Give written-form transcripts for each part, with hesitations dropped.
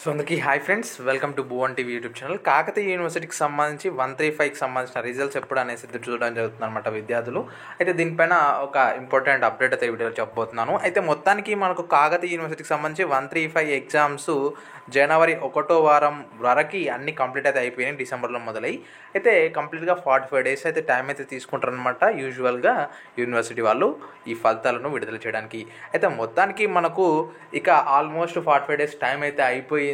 So అందుకే hi friends, welcome to Bhuvan TV YouTube channel. Kakatiya యూనివర్సిటీకి సంబంధించి 135కి సంబంధించిన రిజల్ట్స్ ఎప్పుడు అనేసి చూడడం జరుగుతుంది అనమాట విద్యార్థులు. అయితే దీనిపైన ఒక ఇంపార్టెంట్ అప్డేట్ అయితే వీడియోలో చెప్పబోతున్నాను. అయితే మొత్తానికి మనకు కాకతీయ యూనివర్సిటీకి సంబంధించి 135 ఎగ్జామ్స్ జనవరి 1వ వారం వరకు అన్ని కంప్లీట్ అయితే అయిపోయినాయి, డిసెంబర్లో మొదలై. అయితే కంప్లీట్గా 45 డేస్ అయితే టైం అయితే తీసుకుంటారనమాట యూజువల్గా యూనివర్సిటీ వాళ్ళు ఈ ఫలితాలను విడుదల చేయడానికి. అయితే మొత్తానికి మనకు ఇక ఆల్మోస్ట్ 45 డేస్ టైం అయితే అయిపోయింది.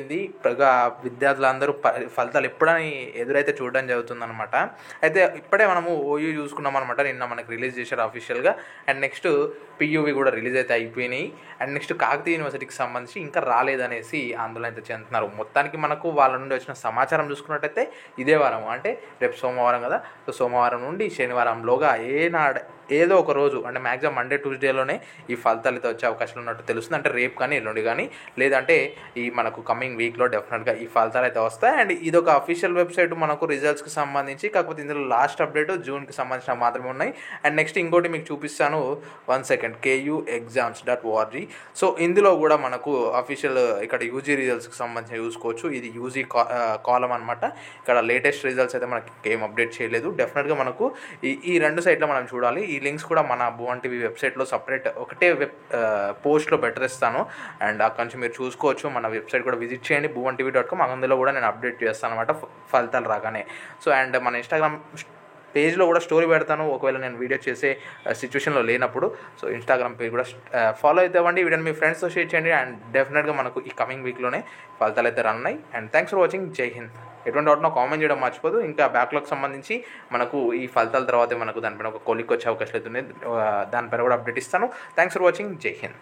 విద్యార్థులందరూ ఫలితాలు ఎప్పుడని ఎదురైతే చూడడం జరుగుతుందన్నమాట. అయితే ఇప్పుడే మనము ఓయూ చూసుకున్నాం అనమాట, నిన్న మనకు రిలీజ్ చేశారు అఫీషియల్గా. అండ్ నెక్స్ట్ పియూవి కూడా రిలీజ్ అయితే అయిపోయినాయి. అండ్ నెక్స్ట్ కాకతీయ యూనివర్సిటీకి సంబంధించి ఇంకా రాలేదనేసి ఆందోళన అయితే చెందుతున్నారు. మొత్తానికి మనకు వాళ్ళ నుండి వచ్చిన సమాచారం చూసుకున్నట్టయితే ఇదే వారం, అంటే రేపు సోమవారం కదా, సో సోమవారం నుండి శనివారంలోగా ఏదో ఒక రోజు, అంటే మ్యాక్సిమం మండే ట్యూస్డేలోనే ఈ ఫలితాలు అయితే వచ్చే అవకాశాలు ఉన్నట్టు తెలుస్తుంది. అంటే రేపు కానీ ఎల్లుండి కానీ, లేదంటే ఈ మనకు కమింగ్ వీక్లో డెఫినెట్గా ఈ ఫలితాలు అయితే వస్తాయి. అండ్ ఇది ఒక అఫీషియల్ వెబ్సైట్ మనకు రిజల్ట్స్కి సంబంధించి, కాకపోతే ఇందులో లాస్ట్ అప్డేట్ జూన్కి సంబంధించిన మాత్రమే ఉన్నాయి. అండ్ నెక్స్ట్ ఇంకోటి మీకు చూపిస్తాను, 1 సెకండ్, kuexams.org. సో ఇందులో కూడా మనకు అఫీషియల్ ఇక్కడ యూజీ రిజల్ట్స్కి సంబంధించి చూసుకోవచ్చు. ఇది యూజీ కాలం అనమాట. ఇక్కడ లేటెస్ట్ రిజల్ట్స్ అయితే మనకి ఏం అప్డేట్ చేయలేదు. డెఫినెట్గా మనకు ఈ రెండు సైట్లో మనం చూడాలి. ఈ లింక్స్ కూడా మన భువన్ టీవీ వెబ్సైట్లో సపరేట్ ఒకటే పోస్ట్లో పెట్టేస్తాను. అండ్ అక్కడి నుంచి మీరు చూసుకోవచ్చు. మన వెబ్సైట్ కూడా విజిట్ చేయండి, bhuvanTV.com. అందులో కూడా నేను అప్డేట్ చేస్తాను అనమాట ఫలితాలు రాగానే. సో అండ్ మన ఇన్స్టాగ్రామ్ పేజ్లో కూడా స్టోరీ పెడతాను ఒకవేళ నేను వీడియో చేసే సిచ్యువేషన్లో లేనప్పుడు. సో ఇన్స్టాగ్రామ్ పేజ్ కూడా ఫాలో అయితే అవ్వండి. వీడియోని మీ ఫ్రెండ్స్తో షేర్ చేయండి. అండ్ డెఫినెట్గా మనకు ఈ కమింగ్ వీక్లోనే ఫలితాలు అయితే రన్నాయి. And thanks for watching. Jai Hind. ఎటువంటి డౌట్ కామెంట్ చేయడం మర్చిపోదు. ఇంకా బ్యాక్లాగ్ సంబంధించి మనకు ఈ ఫలితాల తర్వాత మనకు దానిపైన ఒక కొలిక్ వచ్చే అవకాశాలు అయితే ఉన్నాయి, దానిపైన కూడా అప్డేట్ ఇస్తాను. Thanks for watching. Jai Hind.